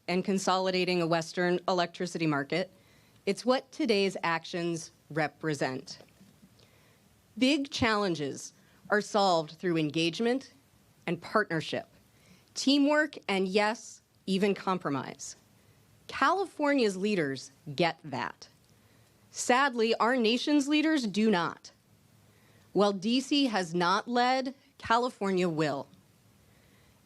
and consolidating a Western electricity market. It's what today's actions represent. Big challenges are solved through engagement and partnership, teamwork, and yes, even compromise. California's leaders get that. Sadly, our nation's leaders do not. While DC has not led, California will.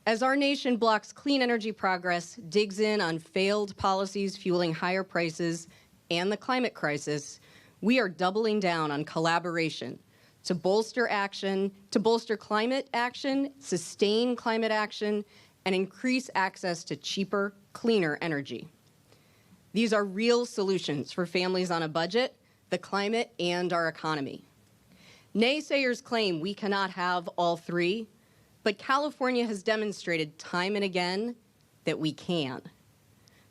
As our nation blocks clean energy progress, digs in on failed policies fueling higher prices and the climate crisis, we are doubling down on collaboration to bolster climate action, sustain climate action, and increase access to cheaper, cleaner energy. These are real solutions for families on a budget, the climate, and our economy. Naysayers claim we cannot have all three, but California has demonstrated time and again that we can.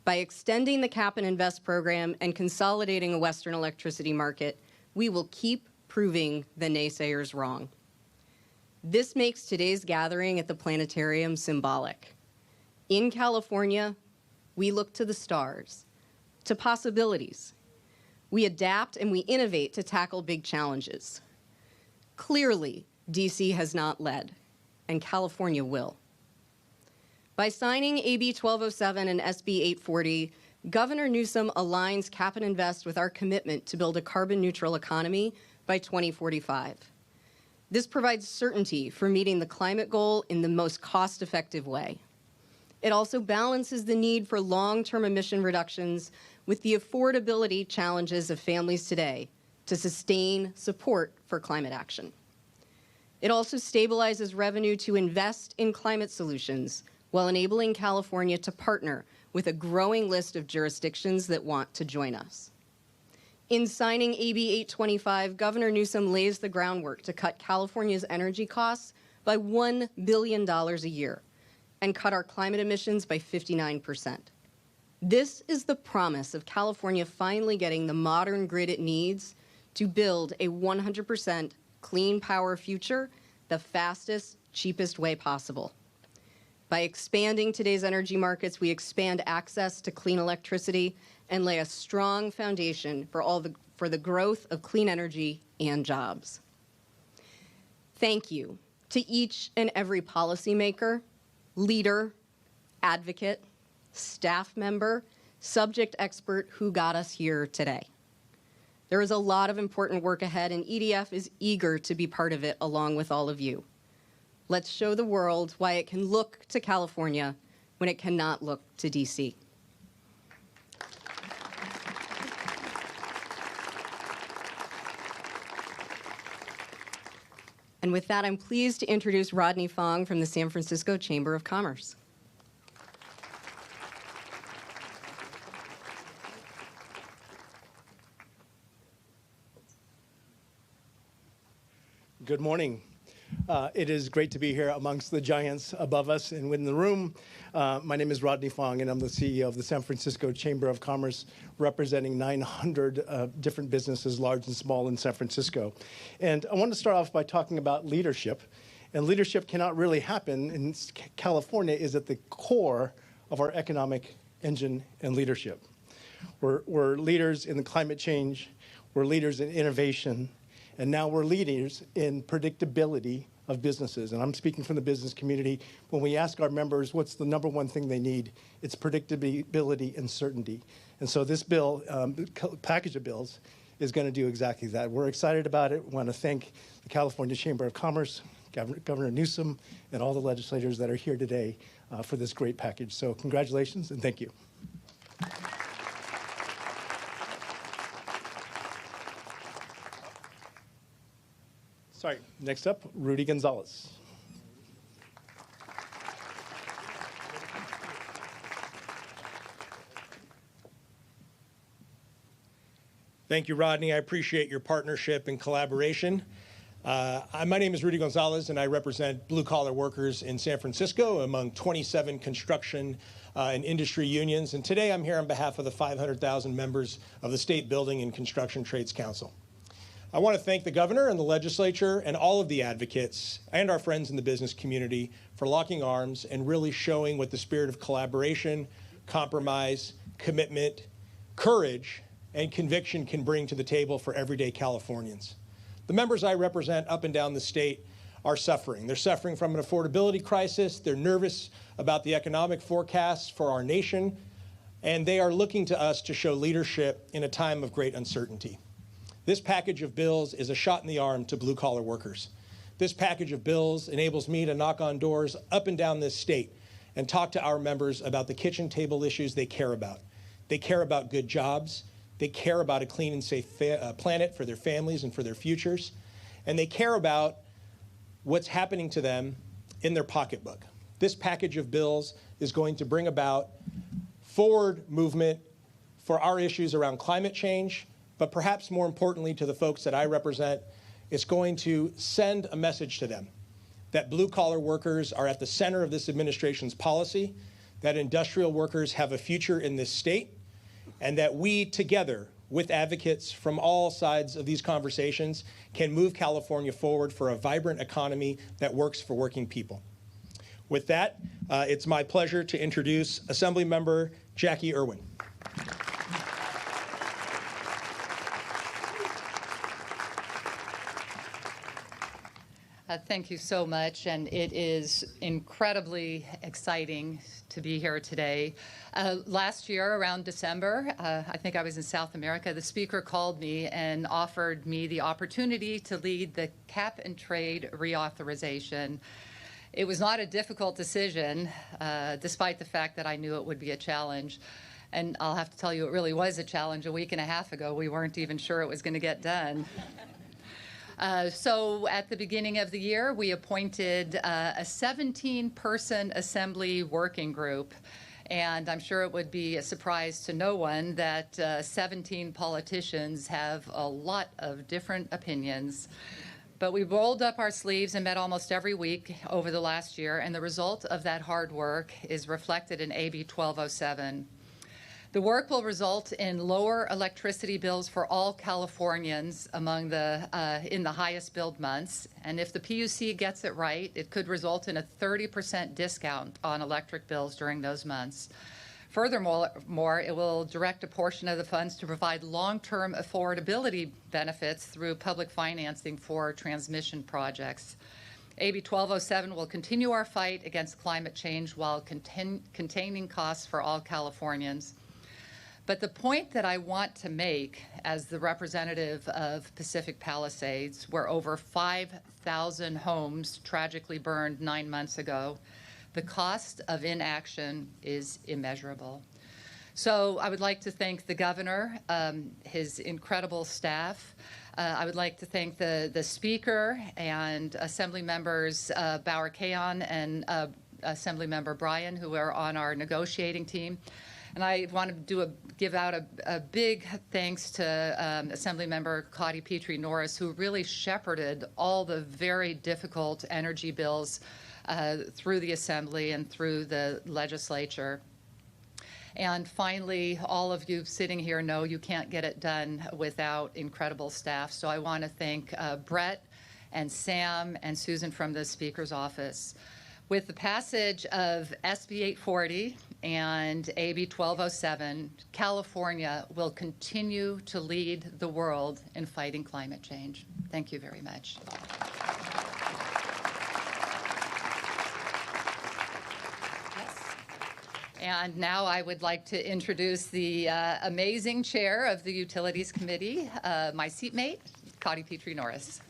By extending the Cap and Invest program and consolidating a Western electricity market, we will keep proving the naysayers wrong. This makes today's gathering at the planetarium symbolic. In California, we look to the stars, to possibilities. We adapt and we innovate to tackle big challenges. Clearly, DC has not led, and California will. By signing AB 1207 and SB 840, Governor Newsom aligns Cap and Invest with our commitment to build a carbon-neutral economy by 2045. This provides certainty for meeting the climate goal in the most cost-effective way. It also balances the need for long-term emission reductions with the affordability challenges of families today to sustain support for climate action. It also stabilizes revenue to invest in climate solutions while enabling California to partner with a growing list of jurisdictions that want to join us. In signing AB 825, Governor Newsom lays the groundwork to cut California's energy costs by $1 billion a year and cut our climate emissions by 59%. This is the promise of California finally getting the modern grid it needs to build a 100% clean power future the fastest, cheapest way possible. By expanding today's energy markets, we expand access to clean electricity and lay a strong foundation for the growth of clean energy and jobs. Thank you to each and every policymaker, leader, advocate, staff member, subject expert who got us here today. There is a lot of important work ahead, and EDF is eager to be part of it along with all of you. Let's show the world why it can look to California when it cannot look to DC. And with that, I'm pleased to introduce Rodney Fong from the San Francisco Chamber of Commerce. Good morning. It is great to be here amongst the giants above us and within the room. My name is Rodney Fong, and I'm the CEO of the San Francisco Chamber of Commerce, representing 900 different businesses, large and small, in San Francisco. And I want to start off by talking about leadership. And leadership cannot really happen, and California is at the core of our economic engine and leadership. We're leaders in the climate change, we're leaders in innovation, and now we're leaders in predictability of businesses. And I'm speaking from the business community. When we ask our members what's the number one thing they need, it's predictability and certainty. And so this bill, package of bills, is going to do exactly that. We're excited about it. We want to thank the California Chamber of Commerce, Governor Newsom, and all the legislators that are here today for this great package. So congratulations and thank you. Sorry, next up, Rudy Gonzalez. Thank you, Rodney. I appreciate your partnership and collaboration. My name is Rudy Gonzalez, and I represent blue-collar workers in San Francisco among 27 construction and industry unions. And today I'm here on behalf of the 500,000 members of the State Building and Construction Trades Council. I want to thank the governor and the legislature and all of the advocates and our friends in the business community for locking arms and really showing what the spirit of collaboration, compromise, commitment, courage, and conviction can bring to the table for everyday Californians. The members I represent up and down the state are suffering. They're suffering from an affordability crisis. They're nervous about the economic forecasts for our nation, and they are looking to us to show leadership in a time of great uncertainty. This package of bills is a shot in the arm to blue-collar workers. This package of bills enables me to knock on doors up and down this state and talk to our members about the kitchen table issues they care about. They care about good jobs. They care about a clean and safe planet for their families and for their futures. And they care about what's happening to them in their pocketbook. This package of bills is going to bring about forward movement for our issues around climate change, but perhaps more importantly to the folks that I represent, it's going to send a message to them that blue-collar workers are at the center of this administration's policy, that industrial workers have a future in this state, and that we together, with advocates from all sides of these conversations, can move California forward for a vibrant economy that works for working people. With that, it's my pleasure to introduce Assemblymember Jackie Irwin. Thank you so much, and it is incredibly exciting to be here today. Last year, around December, I think I was in South America, the speaker called me and offered me the opportunity to lead the cap and trade reauthorization. It was not a difficult decision, despite the fact that I knew it would be a challenge. And I'll have to tell you, it really was a challenge. A week and a half ago, we weren't even sure it was going to get done. So at the beginning of the year, we appointed a 17-person assembly working group. And I'm sure it would be a surprise to no one that 17 politicians have a lot of different opinions. But we rolled up our sleeves and met almost every week over the last year, and the result of that hard work is reflected in AB 1207. The work will result in lower electricity bills for all Californians among in the highest billed months. And if the PUC gets it right, it could result in a 30% discount on electric bills during those months. Furthermore, it will direct a portion of the funds to provide long-term affordability benefits through public financing for transmission projects. AB 1207 will continue our fight against climate change while containing costs for all Californians. But the point that I want to make as the representative of Pacific Palisades, where over 5,000 homes tragically burned 9 months ago, the cost of inaction is immeasurable. So I would like to thank the governor, his incredible staff. I would like to thank the speaker and Assembly members Bauer-Kayan and Assembly member Bryan, who are on our negotiating team. And I want to give out a big thanks to Assemblymember Cotty Petrie-Norris, who really shepherded all the very difficult energy bills through the Assembly and through the legislature. And finally, all of you sitting here know you can't get it done without incredible staff. So I want to thank Brett and Sam and Susan from the Speaker's office. With the passage of SB 840 and AB 1207, California will continue to lead the world in fighting climate change. Thank you very much. And now I would like to introduce the amazing chair of the Utilities Committee, my seatmate, Cotty Petrie-Norris.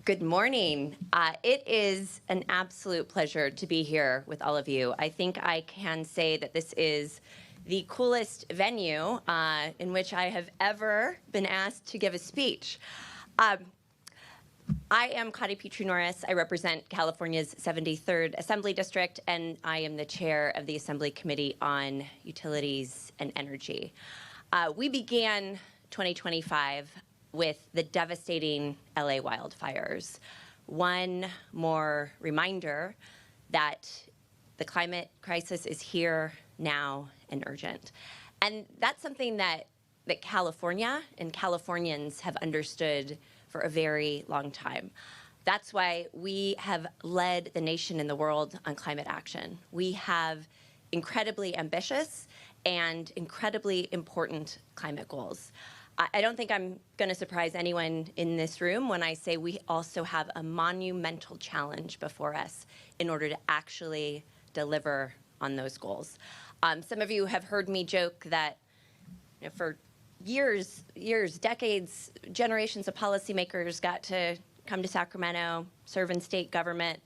Good morning. It is an absolute pleasure to be here with all of you. I think I can say that this is the coolest venue in which I have ever been asked to give a speech. I am Cotty Petrie-Norris. I represent California's 73rd Assembly District, and I am the chair of the Assembly Committee on Utilities and Energy. We began 2025 with the devastating LA wildfires. One more reminder that the climate crisis is here, now, and urgent. And that's something that California and Californians have understood for a very long time. That's why we have led the nation and the world on climate action. We have incredibly ambitious and incredibly important climate goals. I don't think I'm going to surprise anyone in this room when I say we also have a monumental challenge before us in order to actually deliver on those goals. Some of you have heard me joke that for years, decades, generations of policymakers got to come to Sacramento, serve in state government,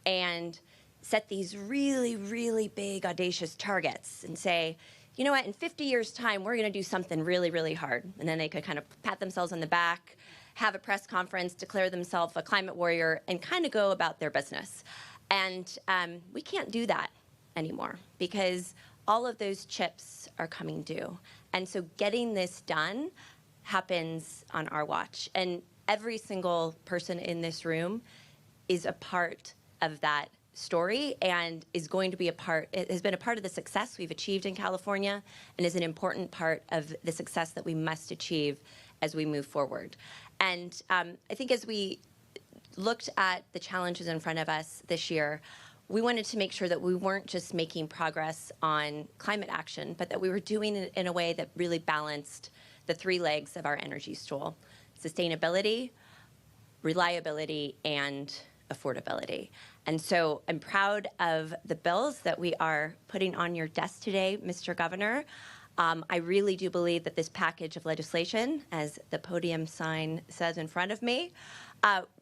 and set these really, really big, audacious targets and say, you know what, in 50 years' time, we're going to do something really, really hard. And then they could kind of pat themselves on the back, have a press conference, declare themselves a climate warrior, and kind of go about their business. And we can't do that anymore because all of those chips are coming due. And so getting this done happens on our watch. And every single person in this room is a part of that story and is going to be it has been a part of the success we've achieved in California and is an important part of the success that we must achieve as we move forward. And I think as we looked at the challenges in front of us this year, we wanted to make sure that we weren't just making progress on climate action, but that we were doing it in a way that really balanced the three legs of our energy stool: sustainability, reliability, and affordability. And so I'm proud of the bills that we are putting on your desk today, Mr. Governor. I really do believe that this package of legislation, as the podium sign says in front of me,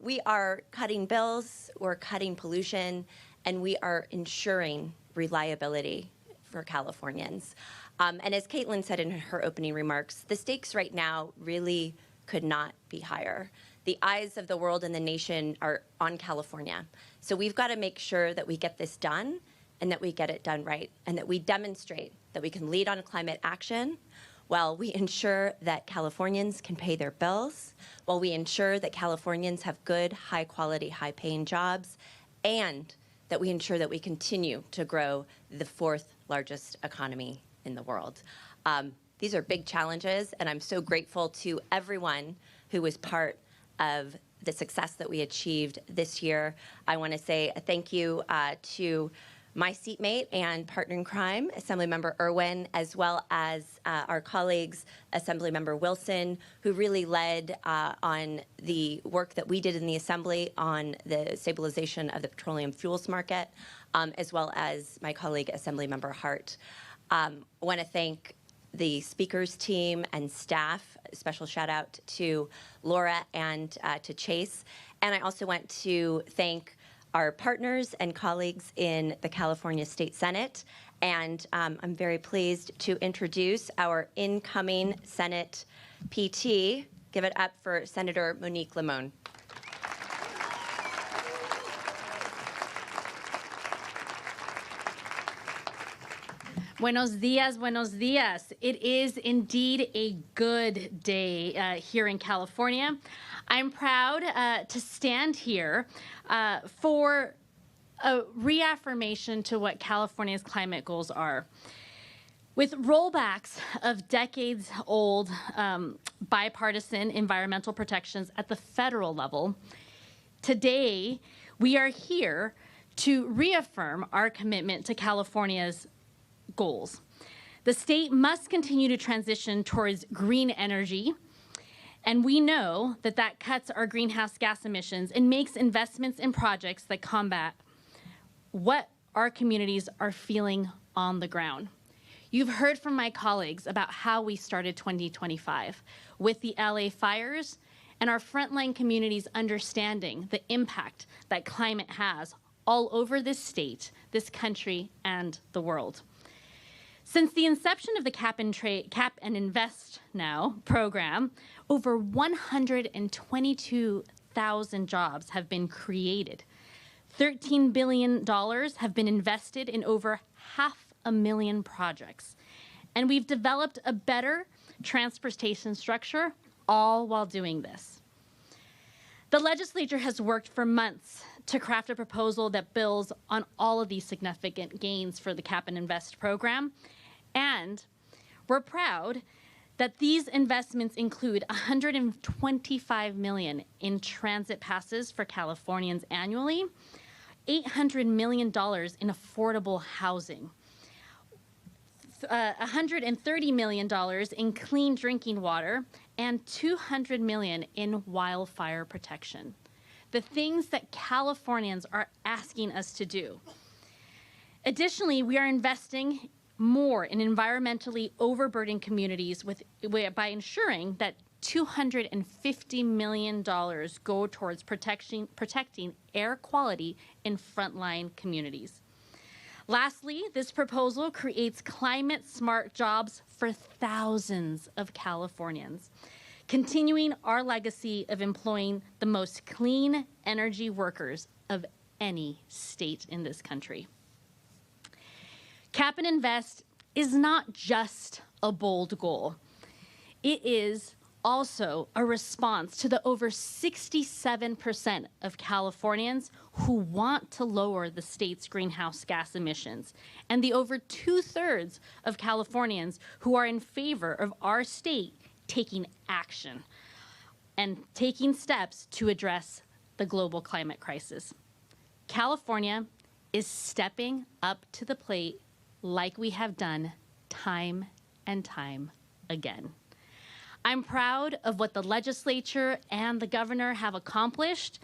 we are cutting bills, we're cutting pollution, and we are ensuring reliability for Californians. And as Caitlin said in her opening remarks, the stakes right now really could not be higher. The eyes of the world and the nation are on California. So we've got to make sure that we get this done and that we get it done right, and that we demonstrate that we can lead on climate action while we ensure that Californians can pay their bills, while we ensure that Californians have good, high-quality, high-paying jobs, and that we ensure that we continue to grow the fourth largest economy in the world. These are big challenges, and I'm so grateful to everyone who was part of the success that we achieved this year. I want to say a thank you to my seatmate and partner in crime, Assemblymember Irwin, as well as our colleagues, Assemblymember Wilson, who really led on the work that we did in the Assembly on the stabilization of the petroleum fuels market, as well as my colleague, Assemblymember Hart. I want to thank the speakers team and staff. A special shout out to Laura and to Chase. And I also want to thank our partners and colleagues in the California State Senate. And I'm very pleased to introduce our incoming Senate PT. Give it up for Senator Monique Limon. Buenos dias, buenos dias. It is indeed a good day here in California. I'm proud to stand here for a reaffirmation to what California's climate goals are. With rollbacks of decades-old bipartisan environmental protections at the federal level, today we are here to reaffirm our commitment to California's goals. The state must continue to transition towards green energy, and we know that that cuts our greenhouse gas emissions and makes investments in projects that combat what our communities are feeling on the ground. You've heard from my colleagues about how we started 2025 with the LA fires and our frontline communities understanding the impact that climate has all over this state, this country, and the world. Since the inception of the Cap and Invest Now program, over 122,000 jobs have been created. $13 billion have been invested in over 500,000 projects. And we've developed a better transportation structure, all while doing this. The legislature has worked for months to craft a proposal that builds on all of these significant gains for the Cap and Invest program. And we're proud that these investments include $125 million in transit passes for Californians annually, $800 million in affordable housing, $130 million in clean drinking water, and $200 million in wildfire protection. The things that Californians are asking us to do. Additionally, we are investing more in environmentally overburdened communities by ensuring that $250 million go towards protecting air quality in frontline communities. Lastly, this proposal creates climate-smart jobs for thousands of Californians, continuing our legacy of employing the most clean energy workers of any state in this country. Cap and Invest is not just a bold goal. It is also a response to the over 67% of Californians who want to lower the state's greenhouse gas emissions, and the over 2/3 of Californians who are in favor of our state taking action and taking steps to address the global climate crisis. California is stepping up to the plate like we have done time and time again. I'm proud of what the legislature and the governor have accomplished,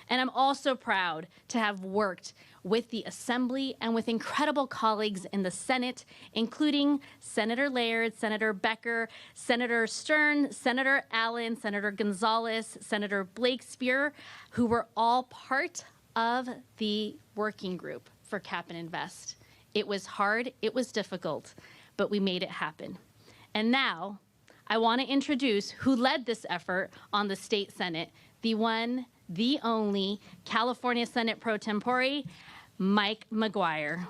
and I'm also proud to have worked with the Assembly and with incredible colleagues in the Senate, including Senator Laird, Senator Becker, Senator Stern, Senator Allen, Senator Gonzalez, Senator Blakespear, who were all part of the working group for Cap and Invest. It was hard, it was difficult, but we made it happen. And now, I want to introduce who led this effort on the state Senate, the one, the only California Senate Pro Tempore, Mike McGuire.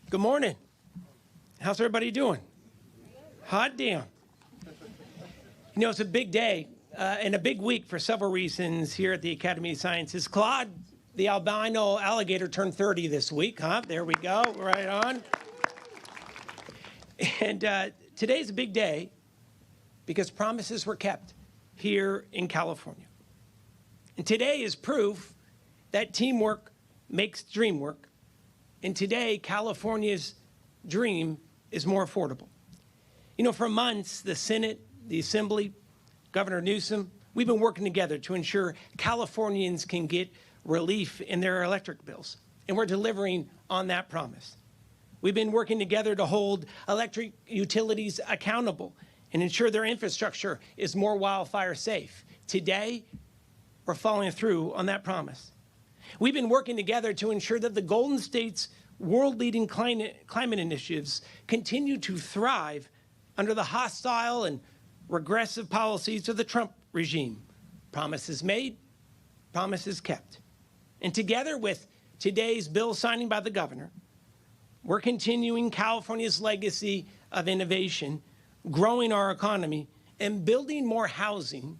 Good morning. How's everybody doing? Hot damn. You know, it's a big day and a big week for several reasons here at the Academy of Sciences. Claude, the albino alligator, turned 30 this week, huh? There we go, right on. And today's a big day because promises were kept here in California. And today is proof that teamwork makes the dream work. And today, California's dream is more affordable. You know, for months, the Senate, the Assembly, Governor Newsom, we've been working together to ensure Californians can get relief in their electric bills. And we're delivering on that promise. We've been working together to hold electric utilities accountable and ensure their infrastructure is more wildfire safe. Today, we're following through on that promise. We've been working together to ensure that the Golden State's world-leading climate initiatives continue to thrive under the hostile and regressive policies of the Trump regime. Promises made, promises kept. And together with today's bill signing by the governor, we're continuing California's legacy of innovation, growing our economy, and building more housing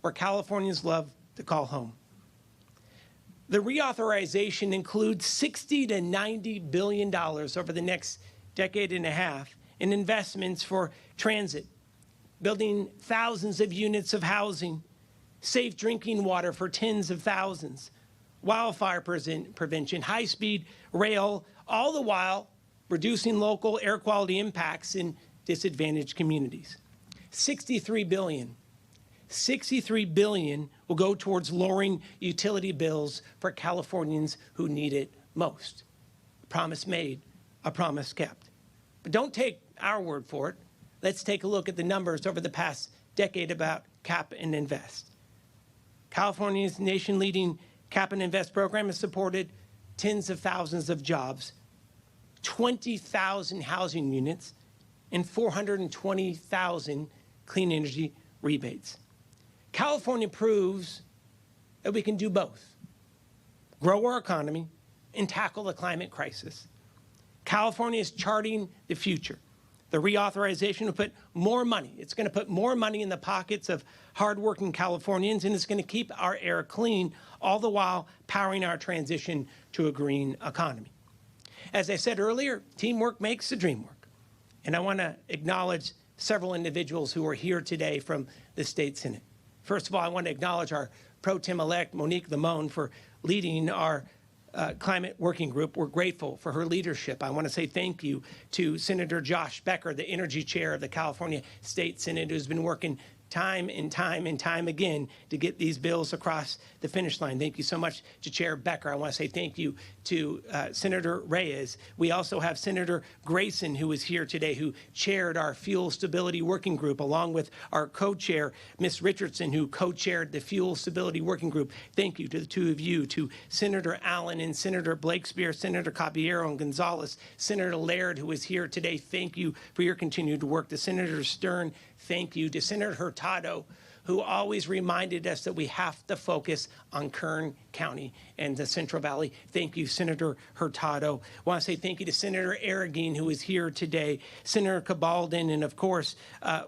where Californians love to call home. The reauthorization includes $60 to $90 billion over the next decade and a half in investments for transit, building thousands of units of housing, safe drinking water for tens of thousands, wildfire prevention, high-speed rail, all the while reducing local air quality impacts in disadvantaged communities. $63 billion will go towards lowering utility bills for Californians who need it most. A promise made, a promise kept. But don't take our word for it. Let's take a look at the numbers over the past decade about Cap and Invest. California's nation-leading Cap and Invest program has supported tens of thousands of jobs, 20,000 housing units, and 420,000 clean energy rebates. California proves that we can do both, grow our economy and tackle the climate crisis. California is charting the future. The reauthorization will put more money. It's going to put more money in the pockets of hardworking Californians, and it's going to keep our air clean, all the while powering our transition to a green economy. As I said earlier, teamwork makes the dream work. And I want to acknowledge several individuals who are here today from the state Senate. First of all, I want to acknowledge our pro tem-elect Monique Limon for leading our climate working group. We're grateful for her leadership. I want to say thank you to Senator Josh Becker, the energy chair of the California State Senate, who's been working time and time again to get these bills across the finish line. Thank you so much to Chair Becker. I want to say thank you to Senator Reyes. We also have Senator Grayson, who is here today, who chaired our Fuel Stability Working Group, along with our co-chair, Ms. Richardson, who co-chaired the Fuel Stability Working Group. Thank you to the two of you, to Senator Allen and Senator Blakespear, Senator Caballero and Gonzalez, Senator Laird, who is here today. Thank you for your continued work. To Senator Stern, thank you. To Senator Hurtado, who always reminded us that we have to focus on Kern County and the Central Valley. Thank you, Senator Hurtado. I want to say thank you to Senator Arreguín, who is here today, Senator Cabaldon, and of course,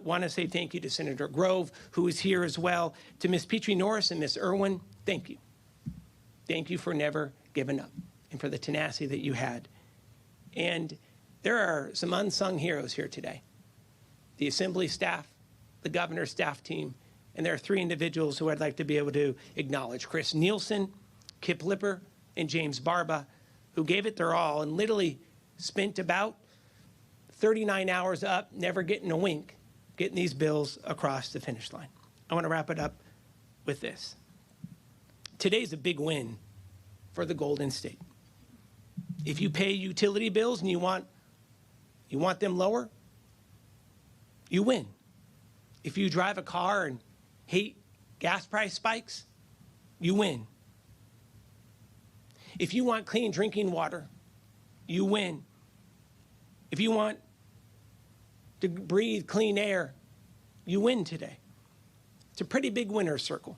want to say thank you to Senator Grove, who is here as well. To Ms. Petrie Norris and Ms. Irwin, thank you. Thank you for never giving up and for the tenacity that you had. And there are some unsung heroes here today. The Assembly staff, the governor's staff team, and there are three individuals who I'd like to be able to acknowledge: Chris Nielsen, Kip Lipper, and James Barba, who gave it their all and literally spent about 39 hours up, never getting a wink, getting these bills across the finish line. I want to wrap it up with this. Today's a big win for the Golden State. If you pay utility bills and you want them lower, you win. If you drive a car and hate gas price spikes, you win. If you want clean drinking water, you win. If you want to breathe clean air, you win today. It's a pretty big winner's circle.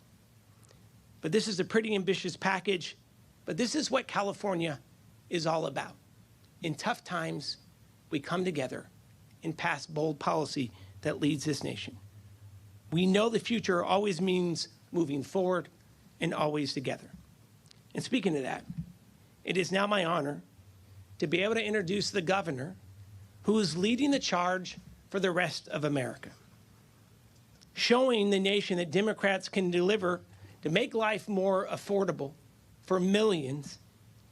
But this is a pretty ambitious package. But this is what California is all about. In tough times, we come together and pass bold policy that leads this nation. We know the future always means moving forward and always together. And speaking of that, it is now my honor to be able to introduce the governor who is leading the charge for the rest of America, showing the nation that Democrats can deliver to make life more affordable for millions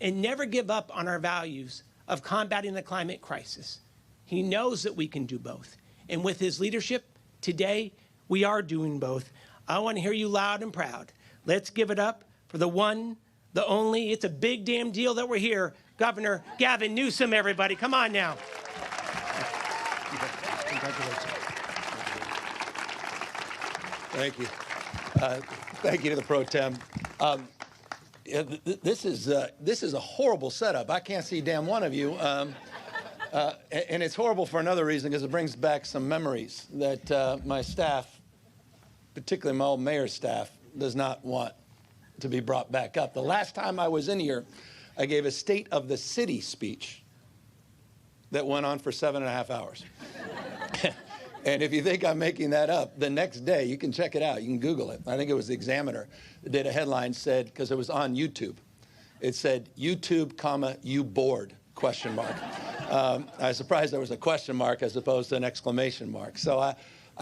and never give up on our values of combating the climate crisis. He knows that we can do both. And with his leadership today, we are doing both. I want to hear you loud and proud. Let's give it up for the one, the only. It's a big damn deal that we're here. Governor Gavin Newsom, everybody. Come on now. Thank you. Thank you to the pro tem. This is a horrible setup. I can't see damn one of you. And it's horrible for another reason, because it brings back some memories that my staff, particularly my old mayor's staff, does not want to be brought back up. The last time I was in here, I gave a State of the City speech that went on for 7.5 hours. And if you think I'm making that up, the next day, you can check it out. You can Google it. I think it was the Examiner that did a headline, said, because it was on YouTube, it said, YouTube, comma, you bored, question mark. I was surprised there was a question mark as opposed to an exclamation mark. So I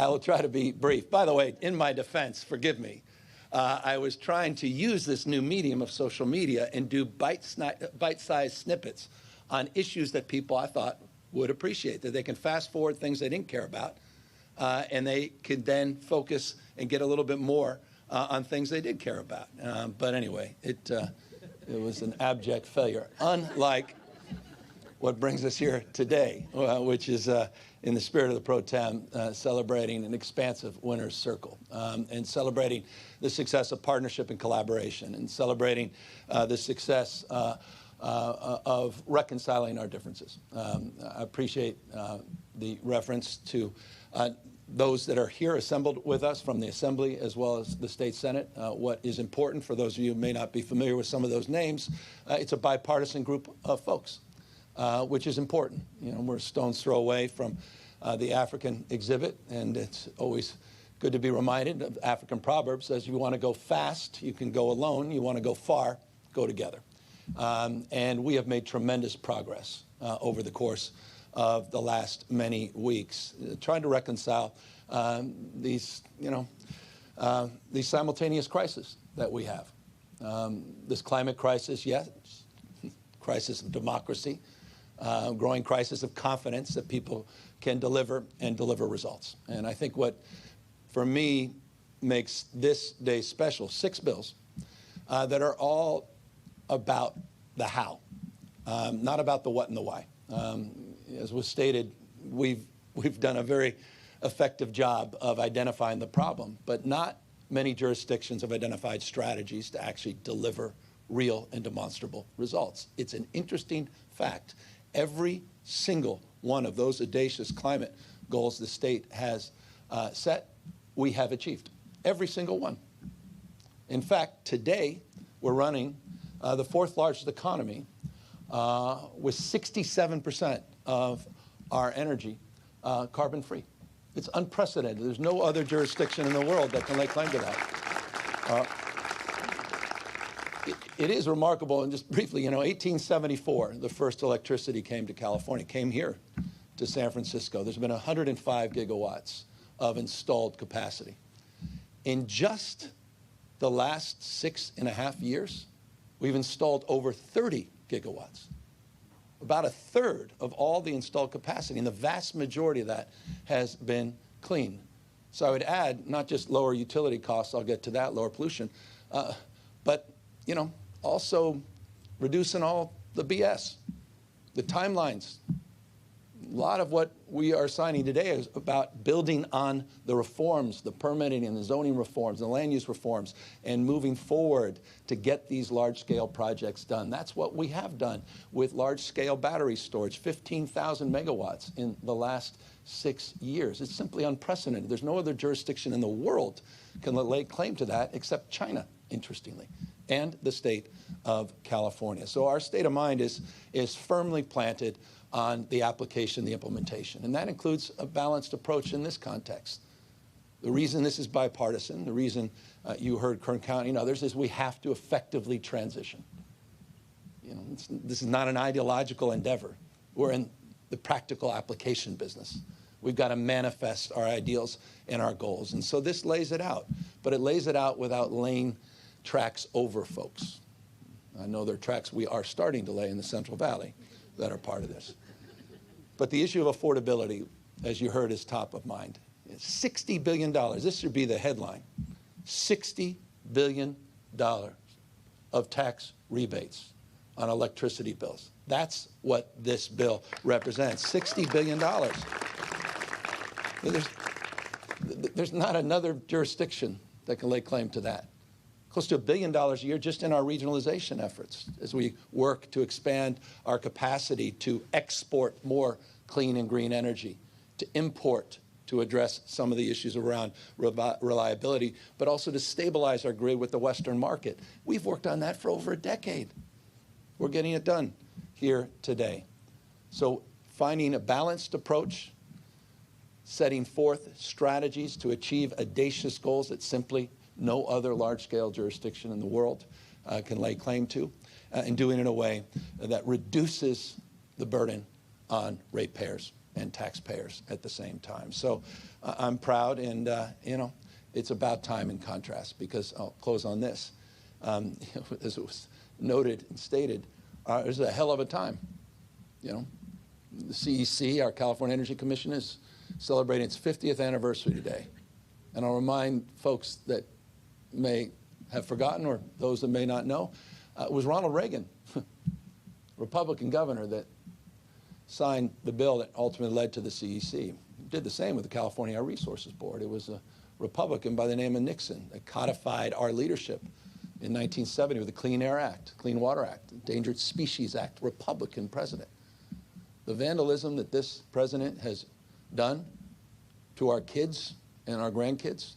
will try to be brief. By the way, in my defense, forgive me, I was trying to use this new medium of social media and do bite-sized snippets on issues that people, I thought, would appreciate, that they can fast forward things they didn't care about, and they could then focus and get a little bit more on things they did care about. But anyway, it was an abject failure, unlike what brings us here today, which is in the spirit of the pro tem, celebrating an expansive winner's circle, and celebrating the success of partnership and collaboration, and celebrating the success of reconciling our differences. I appreciate the reference to those that are here assembled with us from the Assembly as well as the State Senate. What is important, for those of you who may not be familiar with some of those names, it's a bipartisan group of folks, which is important. You know, we're a stone's throw away from the African exhibit, and it's always good to be reminded of African proverbs. Says, you want to go fast, you can go alone. You want to go far, go together. And we have made tremendous progress over the course of the last many weeks, trying to reconcile these simultaneous crises that we have. This climate crisis, yes, crisis of democracy, growing crisis of confidence that people can deliver and deliver results. And I think what, for me, makes this day special, 6 bills that are all about the how, not about the what and the why. As was stated, we've done a very effective job of identifying the problem, but not many jurisdictions have identified strategies to actually deliver real and demonstrable results. It's an interesting fact. Every single one of those audacious climate goals the state has set, we have achieved. Every single one. In fact, today, we're running the 4th largest economy with 67% of our energy carbon-free. It's unprecedented. There's no other jurisdiction in the world that can lay claim to that. It is remarkable, and just briefly, 1874, the first electricity came to California, came here to San Francisco. There's been 105 gigawatts of installed capacity. In just the last 6.5 years, we've installed over 30 gigawatts. About a third of all the installed capacity, and the vast majority of that has been clean. So I would add, not just lower utility costs, I'll get to that, lower pollution, but also reducing all the BS, the timelines. A lot of what we are signing today is about building on the reforms, the permitting and the zoning reforms, the land use reforms, and moving forward to get these large-scale projects done. That's what we have done with large-scale battery storage, 15,000 megawatts in the last 6 years. It's simply unprecedented. There's no other jurisdiction in the world can lay claim to that except China, interestingly, and the state of California. So our state of mind is firmly planted on the application, the implementation. And that includes a balanced approach in this context. The reason this is bipartisan, the reason you heard Kern County and others, is we have to effectively transition. This is not an ideological endeavor. We're in the practical application business. We've got to manifest our ideals and our goals. And so this lays it out, but it lays it out without laying tracks over folks. I know there are tracks we are starting to lay in the Central Valley that are part of this. But the issue of affordability, as you heard, is top of mind. It's $60 billion. This should be the headline. $60 billion of tax rebates on electricity bills. That's what this bill represents, $60 billion. There's not another jurisdiction that can lay claim to that. Close to $1 billion a year just in our regionalization efforts as we work to expand our capacity to export more clean and green energy, to import to address some of the issues around reliability, but also to stabilize our grid with the Western market. We've worked on that for over a decade. We're getting it done here today. So finding a balanced approach, setting forth strategies to achieve audacious goals that simply no other large-scale jurisdiction in the world can lay claim to, and doing it in a way that reduces the burden on ratepayers and taxpayers at the same time. So I'm proud, and it's about time in contrast, because I'll close on this. As it was noted and stated, it was a hell of a time. The CEC, our California Energy Commission, is celebrating its 50th anniversary today. And I'll remind folks that may have forgotten, or those that may not know, it was Ronald Reagan, Republican governor, that signed the bill that ultimately led to the CEC. Did the same with the California Air Resources Board. It was a Republican by the name of Nixon that codified our leadership in 1970 with the Clean Air Act, Clean Water Act, Endangered Species Act, Republican president. The vandalism that this president has done to our kids and our grandkids,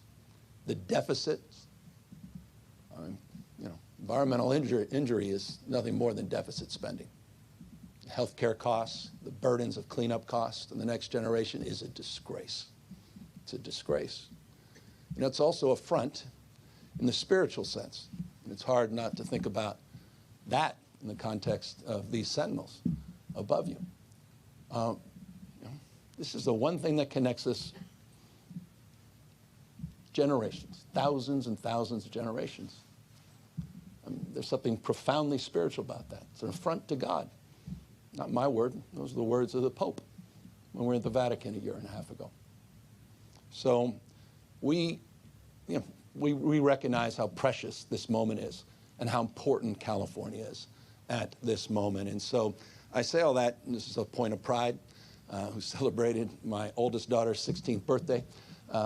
the deficits, environmental injury is nothing more than deficit spending. Healthcare costs, the burdens of cleanup costs, and the next generation is a disgrace. It's a disgrace. It's also a front in the spiritual sense. And it's hard not to think about that in the context of these sentinels above you. This is the one thing that connects us generations, thousands and thousands of generations. There's something profoundly spiritual about that. It's an affront to God. Not my word. Those are the words of the Pope when we were at the Vatican a year and a half ago. So we recognize how precious this moment is and how important California is at this moment. And so I say all that, and this is a point of pride, who celebrated my oldest daughter's 16th birthday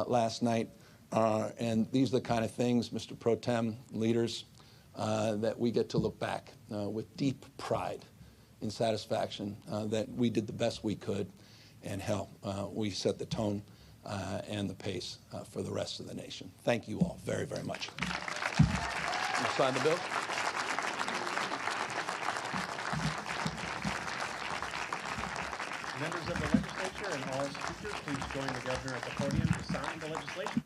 last night. And these are the kind of things, Mr. Pro Tem, leaders, that we get to look back with deep pride and satisfaction that we did the best we could, and hell, we set the tone and the pace for the rest of the nation. Thank you all very, very much. You sign the bill? Members of the legislature and all speakers, please join the governor at the podium to sign the legislation.